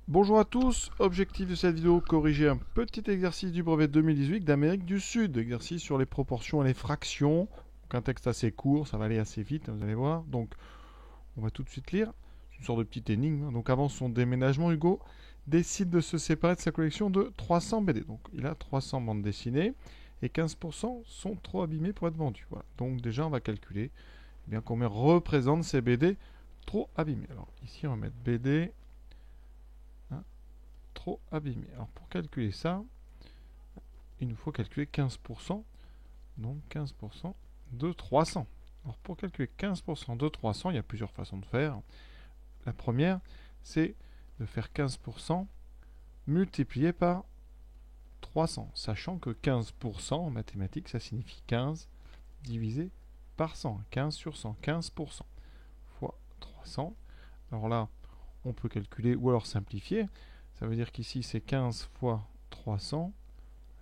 Bonjour à tous, objectif de cette vidéo, corriger un petit exercice du brevet 2018 d'Amérique du Sud, exercice sur les proportions et les fractions. Donc un texte assez court, ça va aller assez vite, vous allez voir. Donc on va tout de suite lire, c'est une sorte de petite énigme. Donc avant son déménagement, Hugo décide de se séparer de sa collection de 300 BD. Donc il a 300 bandes dessinées et 15% sont trop abîmés pour être vendus. Voilà. Donc déjà on va calculer bien combien représentent ces BD trop abîmés. Alors ici on va mettre BD trop abîmé. Alors pour calculer ça, il nous faut calculer 15%, donc 15% de 300. Alors pour calculer 15% de 300, il y a plusieurs façons de faire. La première, c'est de faire 15% multiplié par 300, sachant que 15% en mathématiques, ça signifie 15 divisé par 100, 15 sur 100, 15% fois 300. Alors là, on peut calculer ou alors simplifier. Ça veut dire qu'ici, c'est 15 fois 300,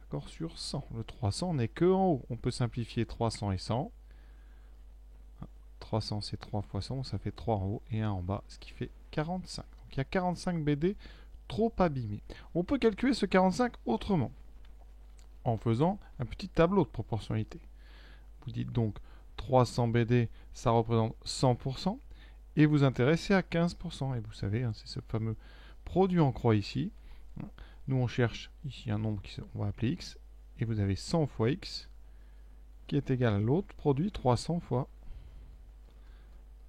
d'accord, sur 100. Le 300 n'est que en haut. On peut simplifier 300 et 100. 300, c'est 3 fois 100, ça fait 3 en haut et 1 en bas, ce qui fait 45. Donc il y a 45 BD trop abîmés. On peut calculer ce 45 autrement, en faisant un petit tableau de proportionnalité. Vous dites donc 300 BD, ça représente 100%, et vous intéressez à 15%. Et vous savez, c'est ce fameux produit en croix ici. Nous, on cherche ici un nombre qu'on va appeler x, et vous avez 100 fois x, qui est égal à l'autre produit 300 fois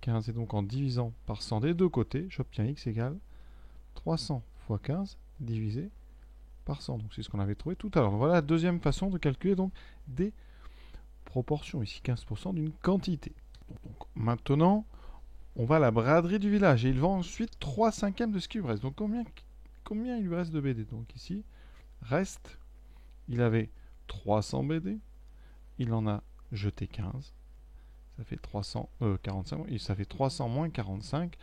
15. Et donc, en divisant par 100 des deux côtés, j'obtiens x égale 300 fois 15 divisé par 100. Donc, c'est ce qu'on avait trouvé tout à l'heure. Voilà la deuxième façon de calculer donc des proportions. Ici, 15% d'une quantité. Donc, maintenant, on va à la braderie du village et il vend ensuite 3/5 de ce qui lui reste. Donc combien il lui reste de BD? Donc ici, reste, il avait 300 BD, il en a jeté 15, ça fait 45, et ça fait 300 moins 45,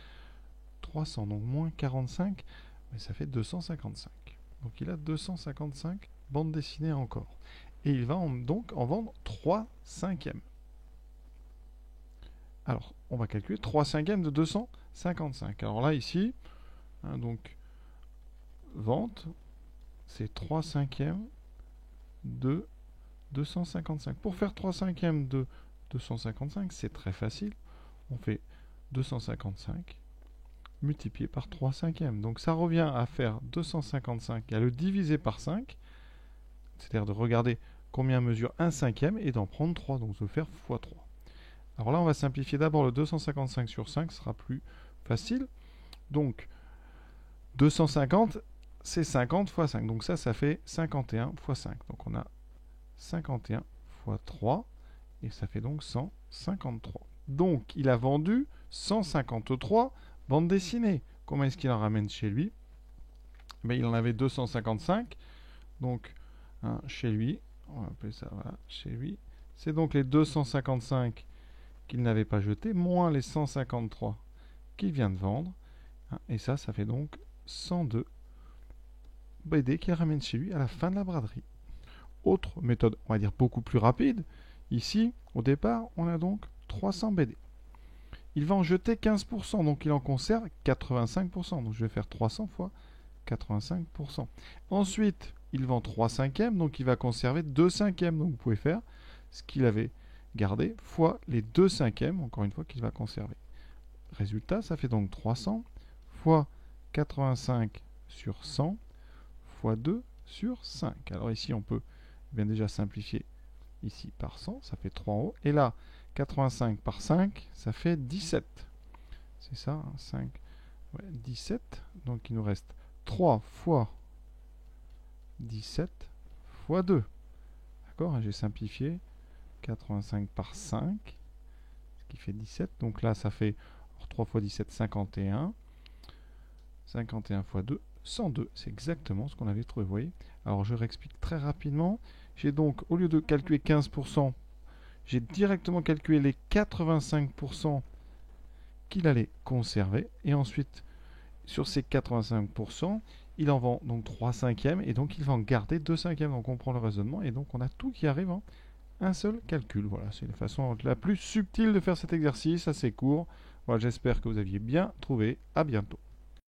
300 donc moins 45, mais ça fait 255. Donc il a 255 bandes dessinées encore. Et il va donc en vendre 3/5. Alors, on va calculer 3/5 de 255. Alors là, ici, donc, vente, c'est 3/5 de 255. Pour faire 3/5 de 255, c'est très facile. On fait 255 multiplié par 3/5. Donc ça revient à faire 255 et à le diviser par 5. C'est-à-dire de regarder combien mesure 1/5 et d'en prendre 3. Donc de faire x 3. Alors là, on va simplifier d'abord le 255 sur 5, ce sera plus facile. Donc, 250, c'est 50 fois 5. Donc ça fait 51 fois 5. Donc on a 51 fois 3, et ça fait donc 153. Donc, il a vendu 153 bandes dessinées. Comment est-ce qu'il en ramène chez lui? Il en avait 255. Donc, chez lui, on va appeler ça, voilà, chez lui. C'est donc les 255 qu'il n'avait pas jeté, moins les 153 qu'il vient de vendre. Et ça fait donc 102 BD qu'il ramène chez lui à la fin de la braderie. Autre méthode, on va dire beaucoup plus rapide. Ici, au départ, on a donc 300 BD. Il va en jeter 15%, donc il en conserve 85%. Donc je vais faire 300 fois 85%. Ensuite, il vend 3/5, donc il va conserver 2/5. Donc vous pouvez faire ce qu'il avait gardé fois les 2/5, encore une fois, qu'il va conserver. Résultat, ça fait donc 300 fois 85 sur 100 fois 2 sur 5. Alors ici, on peut bien déjà simplifier ici par 100, ça fait 3 en haut. Et là, 85 par 5, ça fait 17. C'est ça, 5, 17. Donc il nous reste 3 fois 17 fois 2. D'accord, j'ai simplifié. 85 par 5, ce qui fait 17. Donc là, ça fait 3 fois 17, 51. 51 fois 2, 102. C'est exactement ce qu'on avait trouvé, vous voyez. Alors, je réexplique très rapidement. J'ai donc, au lieu de calculer 15%, j'ai directement calculé les 85% qu'il allait conserver. Et ensuite, sur ces 85%, il en vend donc 3/5, et donc il va en garder 2/5. Donc, on prend le raisonnement, et donc on a tout qui arrive en un seul calcul. Voilà, c'est la façon la plus subtile de faire cet exercice, assez court. Voilà, j'espère que vous aviez bien trouvé. À bientôt.